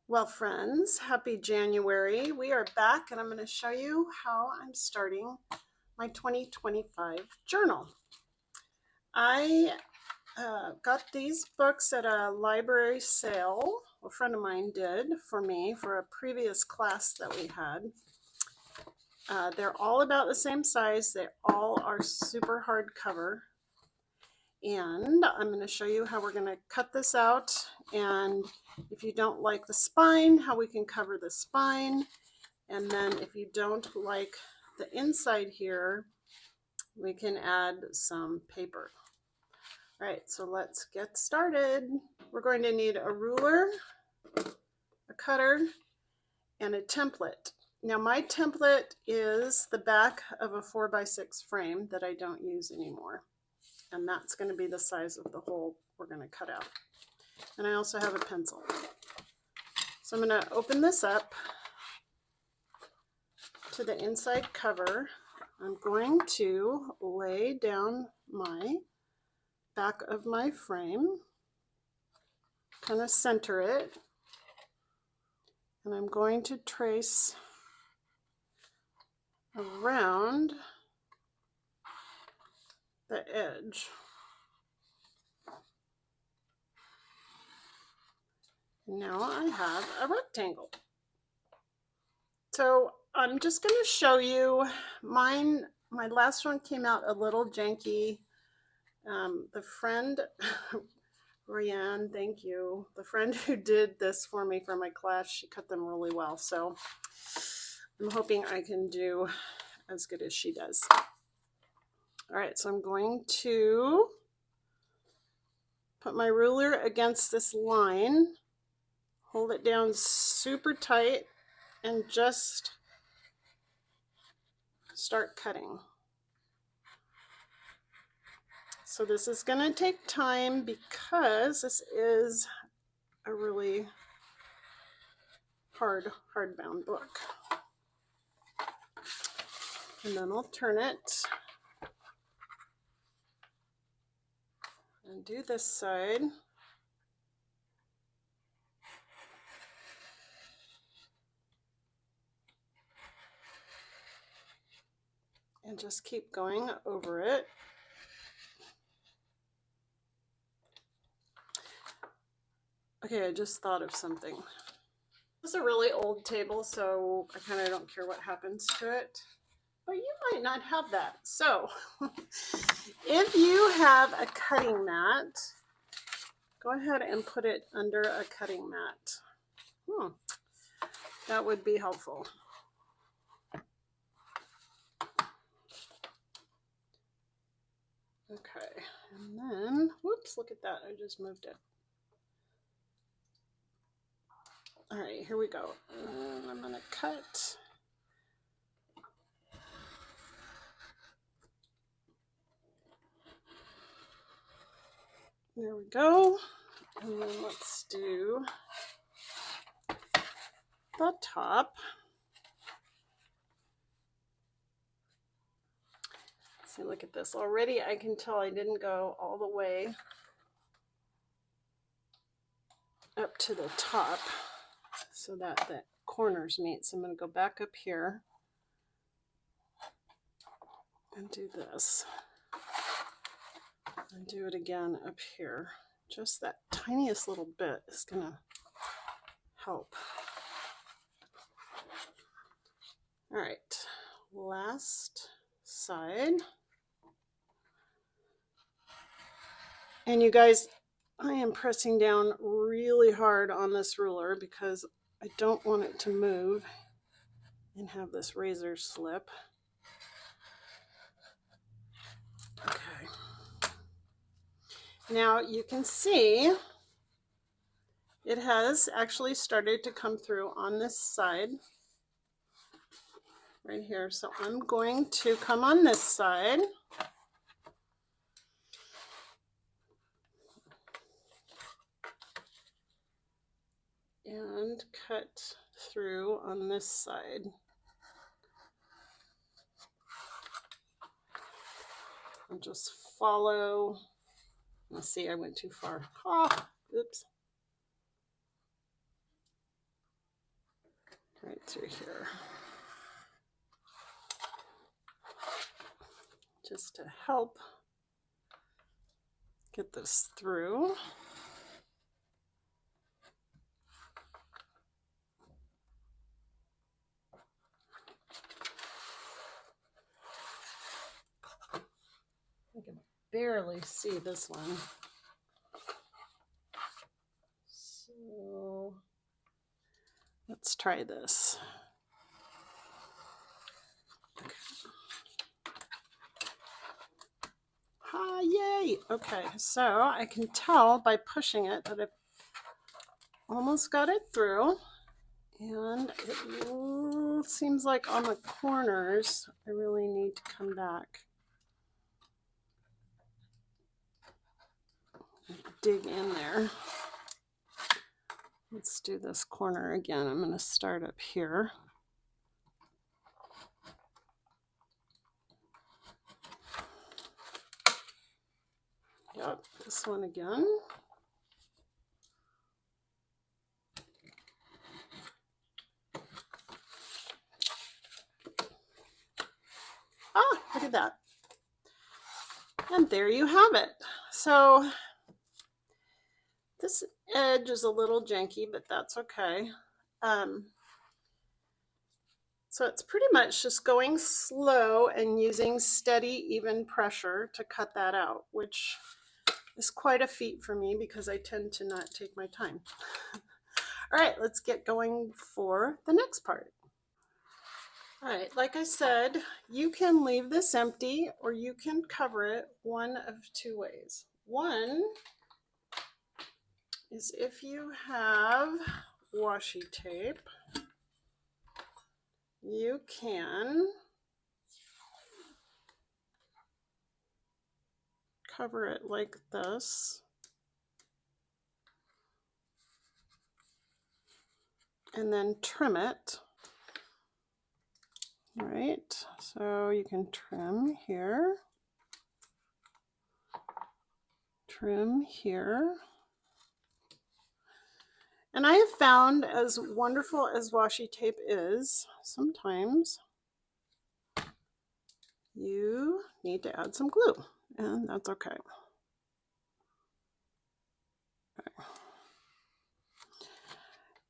Well, friends, happy January. We are back and I'm going to show you how I'm starting my 2025 journal. I got these books at a library sale. A friend of mine did for me for a previous class that we had. They're all about the same size. They all are super hardcover. And I'm going to show you how we're going to cut this out. And if you don't like the spine, how we can cover the spine. And then if you don't like the inside here, we can add some paper. All right, so let's get started. We're going to need a ruler, a cutter, and a template. Now my template is the back of a 4x6 frame that I don't use anymore. And that's going to be the size of the hole we're going to cut out. And I also have a pencil. So I'm going to open this up to the inside cover. I'm going to lay down my back of my frame, kind of center it, and I'm going to trace around the edge. Now I have a rectangle. So I'm just going to show you mine. My last one came out a little janky. The friend, Rianne, thank you. The friend who did this for me for my class, she cut them really well. So I'm hoping I can do as good as she does. All right, so I'm going to put my ruler against this line, hold it down super tight, and just start cutting. So this is going to take time because this is a really hardbound book. And then I'll turn it and do this side. And just keep going over it. Okay, I just thought of something. This is a really old table, so I kind of don't care what happens to it. But you might not have that. So if you have a cutting mat, go ahead and put it under a cutting mat. That would be helpful. Okay, and then, whoops, look at that. I just moved it. All right, here we go. And I'm going to cut. There we go. And then let's do the top. See, look at this. Already I can tell I didn't go all the way up to the top so that the corners meet. So I'm going to go back up here and do this. And do it again up here. Just that tiniest little bit is going to help. All right, last side. And you guys, I am pressing down really hard on this ruler because I don't want it to move and have this razor slip. Okay. Now you can see it has actually started to come through on this side right here. So I'm going to come on this side and cut through on this side. And just follow. Let's see, I went too far. Oh, oops. through here just to help get this through. I can barely see this one. So let's try this. Okay. Ah, yay! Okay, so I can tell by pushing it that I've almost got it through. And it seems like on the corners, I really need to come back. Dig in there. Let's do this corner again. I'm going to start up here. Yep, this one again. Ah, look at that. And there you have it. So this edge is a little janky, but that's okay. So it's pretty much just going slow and using steady, even pressure to cut that out, which is quite a feat for me because I tend to not take my time. All right, let's get going for the next part. All right, like I said, you can leave this empty or you can cover it one of two ways. One is if you have washi tape, you can cover it like this and then trim it. All right, so you can trim here, trim here. And I have found, as wonderful as washi tape is, sometimes you need to add some glue, and that's okay. Okay.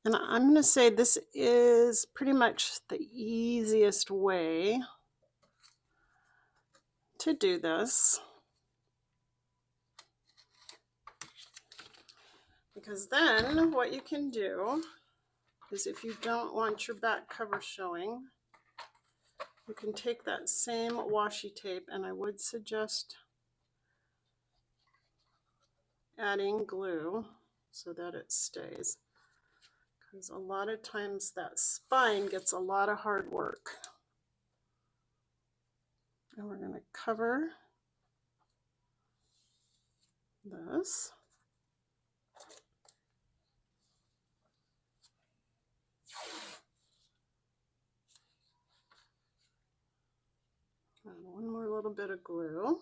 And I'm going to say this is pretty much the easiest way to do this, because then what you can do is, if you don't want your back cover showing, you can take that same washi tape, and I would suggest adding glue so that it stays, because a lot of times that spine gets a lot of hard work. And we're going to cover this. And one more little bit of glue.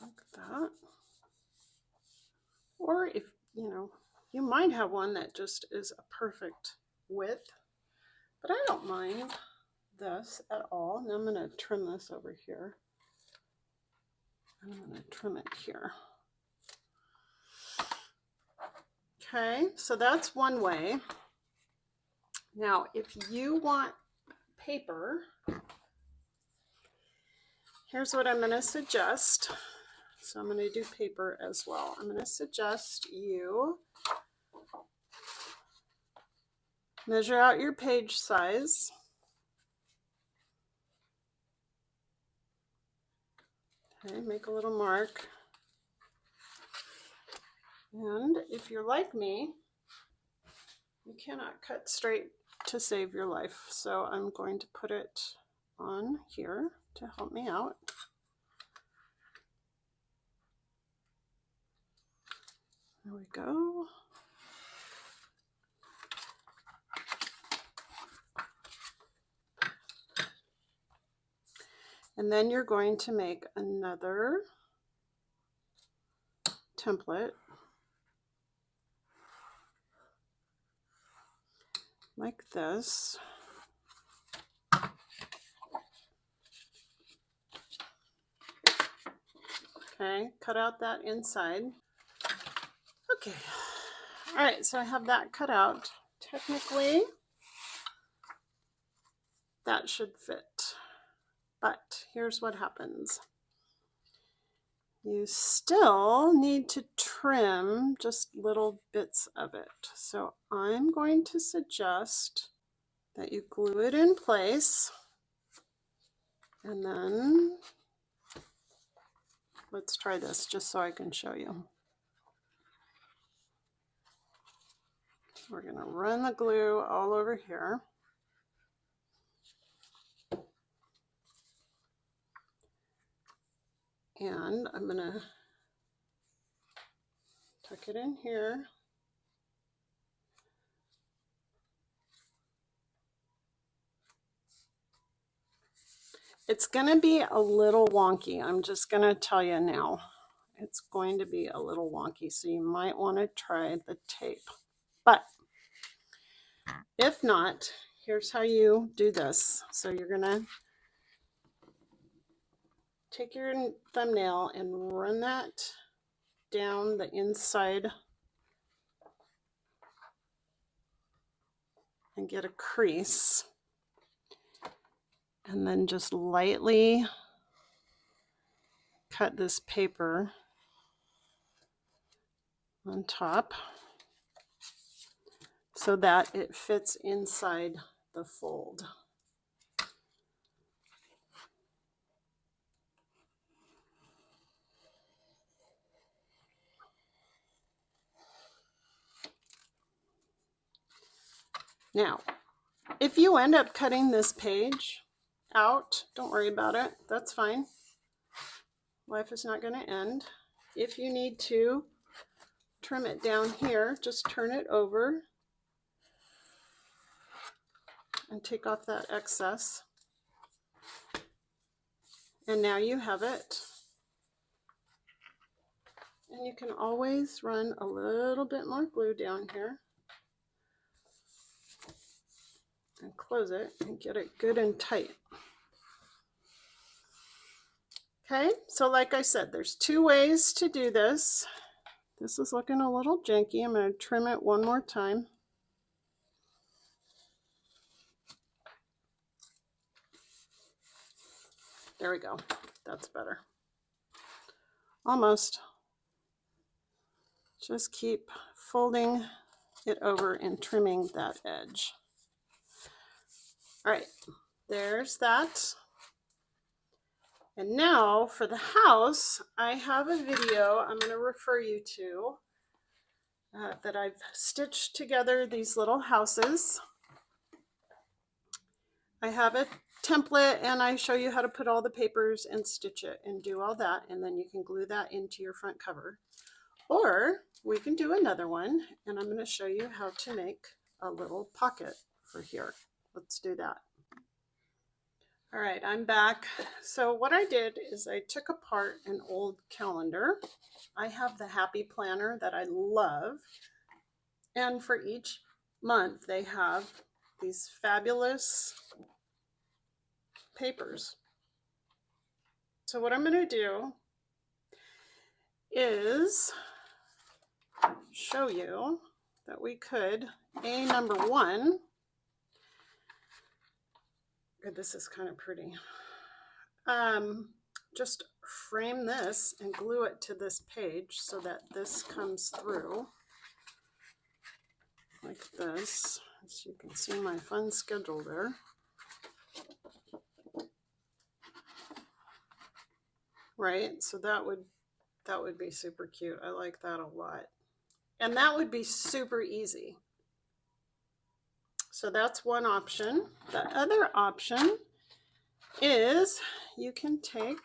Like that. Or if, you might have one that just is a perfect width, but I don't mind this at all. And I'm going to trim this over here. I'm going to trim it here. Okay, so that's one way. Now, if you want paper, here's what I'm going to suggest. So I'm going to do paper as well. I'm going to suggest you measure out your page size. Okay, make a little mark. And if you're like me, you cannot cut straight to save your life. So I'm going to put it on here to help me out. There we go. And then you're going to make another template like this. Okay, cut out that inside. Okay, all right, so I have that cut out. Technically, that should fit, but here's what happens. You still need to trim just little bits of it. So I'm going to suggest that you glue it in place, and then let's try this just so I can show you. We're going to run the glue all over here. And I'm going to tuck it in here. It's going to be a little wonky. I'm just going to tell you now. It's going to be a little wonky, so you might want to try the tape. But if not, here's how you do this. So you're going to take your thumbnail and run that down the inside and get a crease. And then just lightly cut this paper on top so that it fits inside the fold. Now, if you end up cutting this page out, don't worry about it. That's fine. Life is not going to end. If you need to trim it down here, just turn it over and take off that excess. And now you have it. And you can always run a little bit more glue down here and close it and get it good and tight. Okay, so like I said, there's two ways to do this. This is looking a little janky. I'm going to trim it one more time. There we go. That's better. Almost. Just keep folding it over and trimming that edge. All right, there's that. And now for the house, I have a video I'm going to refer you to that I've stitched together these little houses. I have a template and I show you how to put all the papers and stitch it and do all that, and then you can glue that into your front cover. Or we can do another one and I'm going to show you how to make a little pocket for here. Let's do that. All right, I'm back. So what I did is I took apart an old calendar. I have the Happy Planner that I love. And for each month, they have these fabulous papers. So what I'm going to do is show you that we could, number one, this is kind of pretty. Just frame this and glue it to this page so that this comes through like this. As you can see my fun schedule there. Right, so that would be super cute. I like that a lot. And that would be super easy. So that's one option. The other option is you can take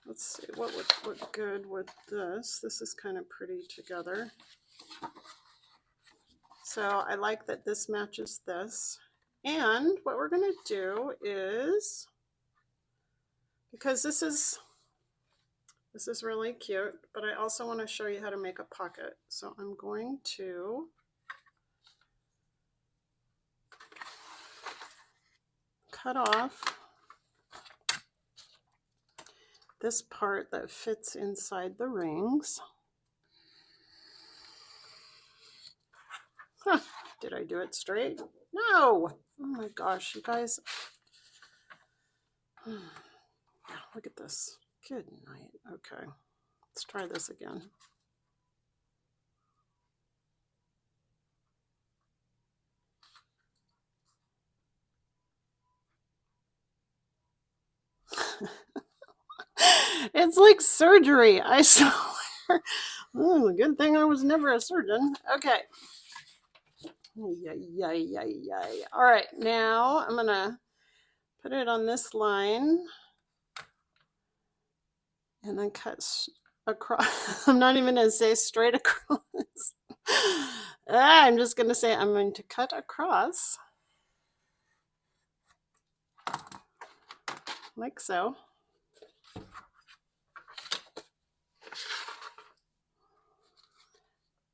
let's see what would look good with this. This is kind of pretty together. So I like that this matches this. And what we're going to do is, because this is really cute, but I also want to show you how to make a pocket. So I'm going to cut off this part that fits inside the rings. Huh. Did I do it straight? No! Oh my gosh, you guys. Look at this. Good night. Okay, let's try this again. It's like surgery, I swear. Oh, good thing I was never a surgeon. Okay. Yay. All right, now I'm gonna put it on this line and then cut across. I'm not even gonna say straight across. I'm just gonna say I'm going to cut across like so.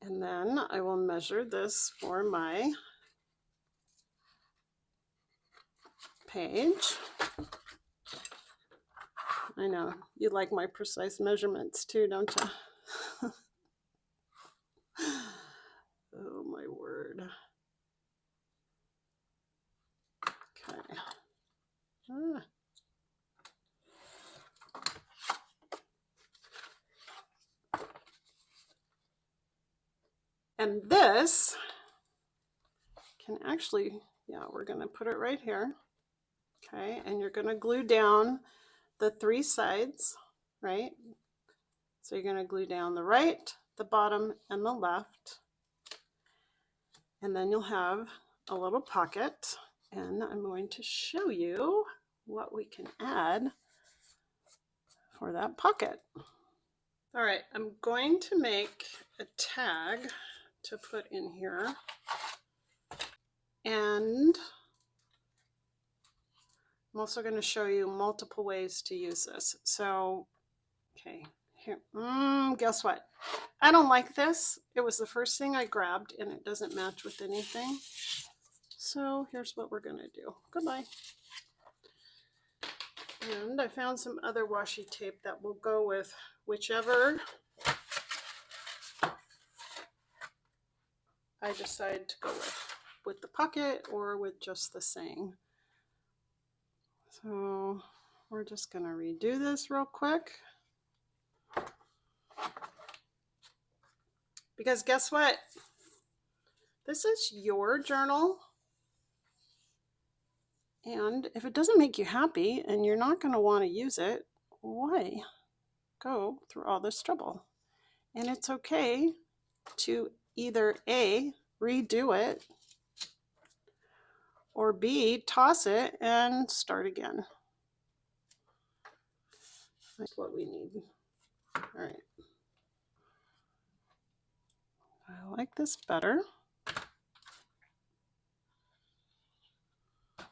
And then I will measure this for my page. I know, you like my precise measurements too, don't you? Oh my word. Okay. And this can actually, yeah, we're going to put it right here. Okay, and you're going to glue down the 3 sides, right? So you're going to glue down the right, the bottom, and the left. And then you'll have a little pocket. And I'm going to show you what we can add for that pocket. All right, I'm going to make a tag to put in here. And I'm also going to show you multiple ways to use this. So, okay, here, guess what? I don't like this. It was the first thing I grabbed and it doesn't match with anything. So here's what we're going to do. Goodbye. And I found some other washi tape that will go with whichever I decide to go with the pocket or with just the saying. So we're just going to redo this real quick. Because guess what? This is your journal. And if it doesn't make you happy and you're not going to want to use it, why go through all this trouble? And it's okay to either A, redo it, or B, toss it and start again. That's what we need. All right. I like this better.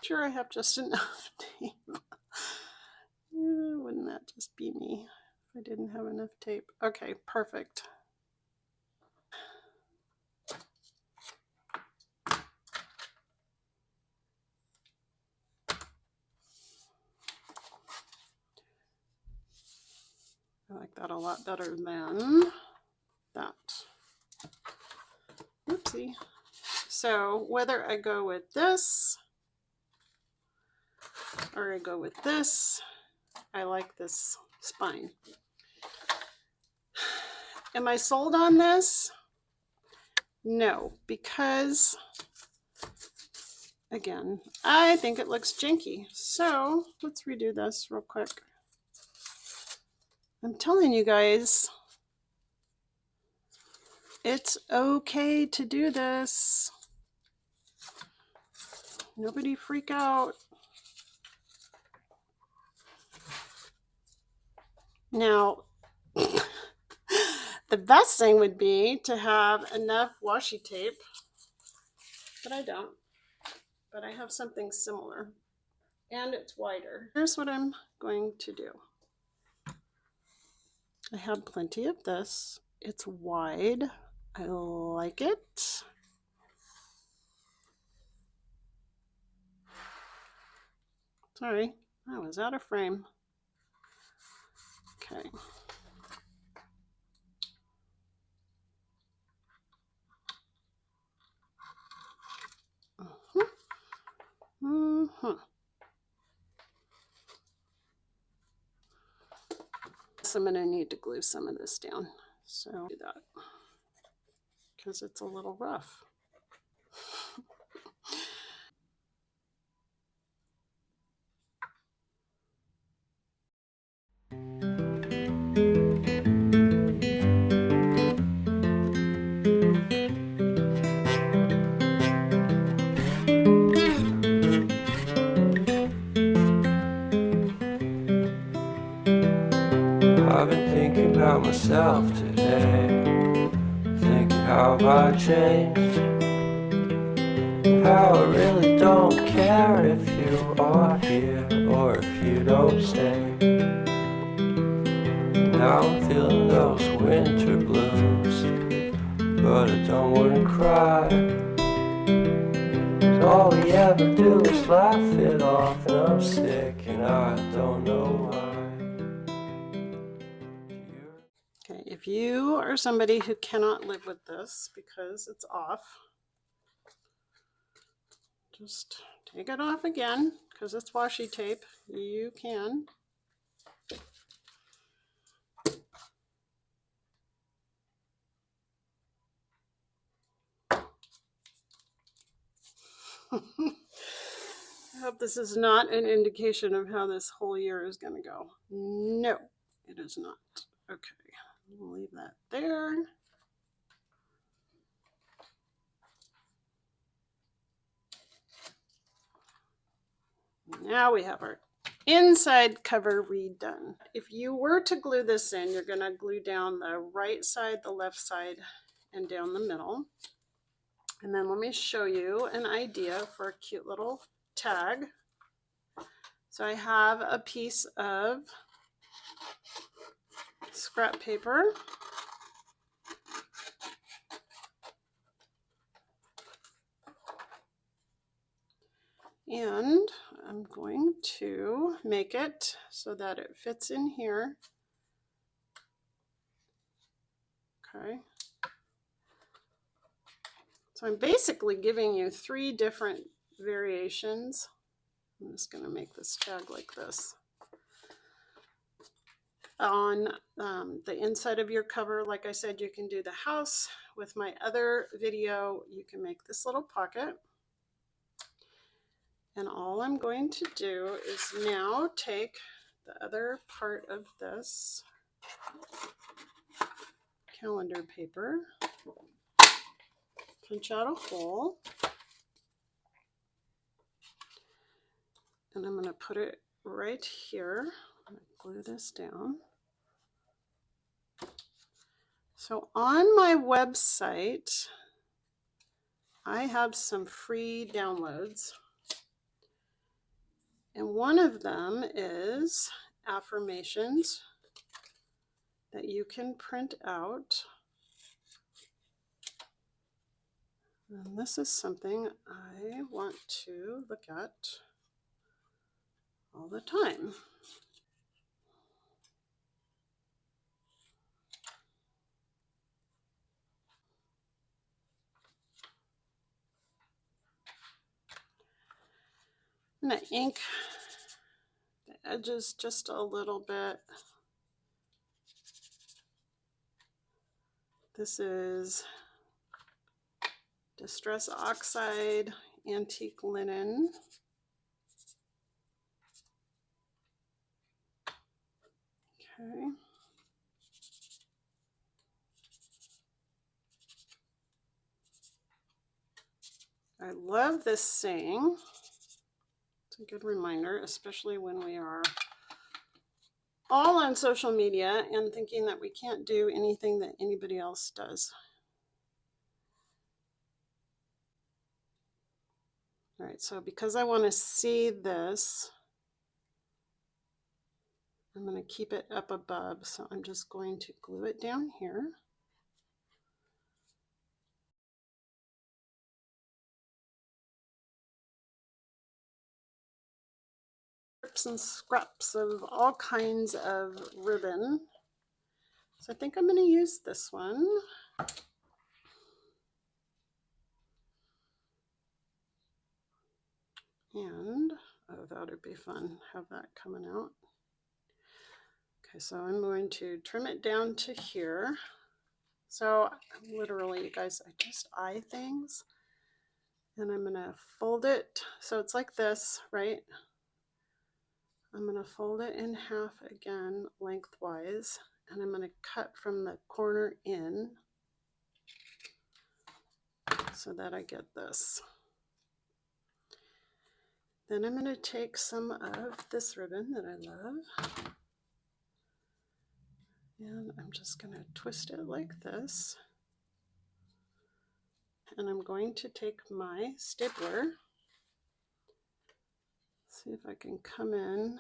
Sure, I have just enough tape. Wouldn't that just be me if I didn't have enough tape? Okay, perfect. I like that a lot better than that. Oopsie. So whether I go with this or I go with this, I like this spine. Am I sold on this? No, because again, I think it looks janky. So let's redo this real quick. I'm telling you guys, it's okay to do this. Nobody freak out. Now, the best thing would be to have enough washi tape but I don't. But I have something similar, and it's wider. Here's what I'm going to do. I have plenty of this. It's wide. I like it. Sorry, I was out of frame. Okay. So I'm going to need to glue some of this down. So do that because it's a little rough. I've been thinking about myself today, thinking how I changed, how I really don't care if you are here or if you don't stay. Now I'm feeling those winter blues, but I don't wanna cry. 'Cause all we ever do is laugh it off, and I'm sick and I don't know why. Okay, if you are somebody who cannot live with this because it's off, just take it off again because it's washi tape. You can. I hope this is not an indication of how this whole year is going to go. No, it is not. Okay, we'll leave that there. Now we have our inside cover redone. If you were to glue this in, you're going to glue down the right side, the left side, and down the middle. And then let me show you an idea for a cute little tag. So I have a piece of scrap paper. And I'm going to make it so that it fits in here. Okay. So I'm basically giving you 3 different variations. I'm just going to make this tag like this. On the inside of your cover, like I said, you can do the house. With my other video, you can make this little pocket. And all I'm going to do is now take the other part of this calendar paper, punch out a hole, and I'm going to put it right here. I'm going to glue this down. So on my website, I have some free downloads. And one of them is affirmations that you can print out. And this is something I want to look at all the time. I'm going to ink the edges just a little bit. This is Distress Oxide Antique Linen. Okay. I love this saying. It's a good reminder, especially when we are all on social media and thinking that we can't do anything that anybody else does. All right, so because I want to see this, I'm going to keep it up above, so I'm just going to glue it down here. And scraps of all kinds of ribbon. So I think I'm going to use this one. And, oh, that would be fun, have that coming out. Okay, so I'm going to trim it down to here. So literally, you guys, I just eye things. And I'm going to fold it. So it's like this, right? I'm going to fold it in half again, lengthwise. And I'm going to cut from the corner in so that I get this. Then I'm going to take some of this ribbon that I love. And I'm just going to twist it like this. And I'm going to take my stapler, see if I can come in,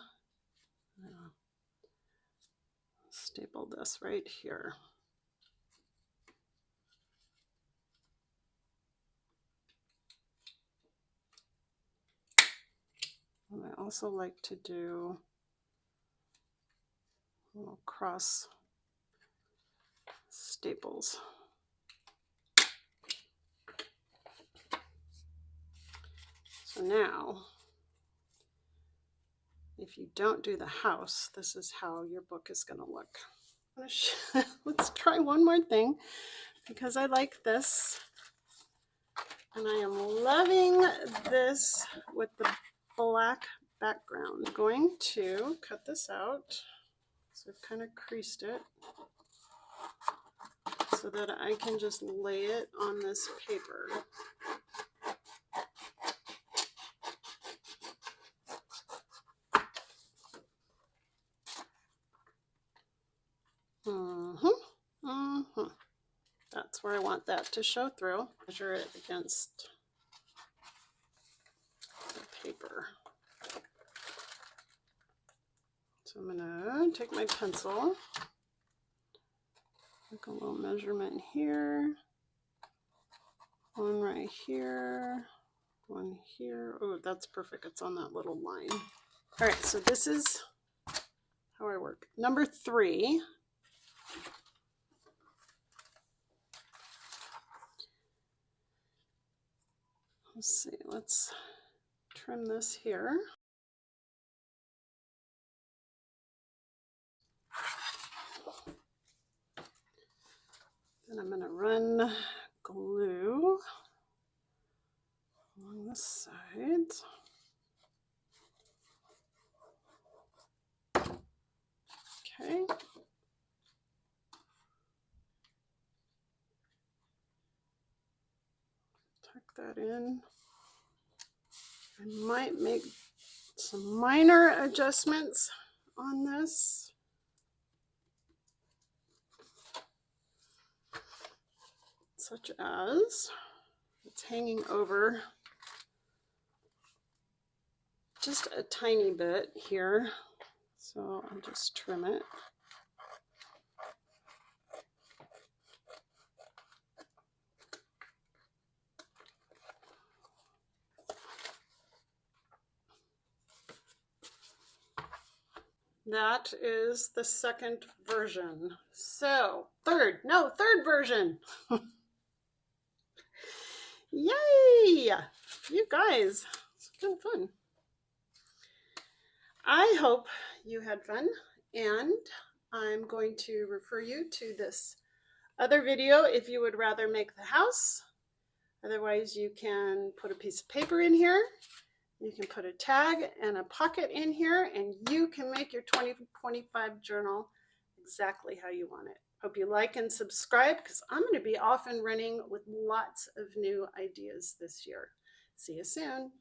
staple this right here. And I also like to do little cross staples. So now, if you don't do the house, this is how your book is going to look. Let's try one more thing because I like this. And I am loving this with the black background. I'm going to cut this out. So I've kind of creased it so that I can just lay it on this paper. That's where I want that to show through. Measure it against the paper. So I'm gonna take my pencil, make a little measurement here, one right here, one here. Oh, that's perfect. It's on that little line. All right, so this is how I work. Number 3. Let's see, let's trim this here. Then I'm going to run glue along the sides. Okay. Tuck that in. I might make some minor adjustments on this. Such as it's hanging over just a tiny bit here. So I'll just trim it. That is the second version. So third version. Yay! You guys, it's kind of fun. I hope you had fun, and I'm going to refer you to this other video if you would rather make the house. Otherwise, you can put a piece of paper in here. You can put a tag and a pocket in here, and you can make your 2025 journal exactly how you want it. Hope you like and subscribe because I'm going to be off and running with lots of new ideas this year. See you soon.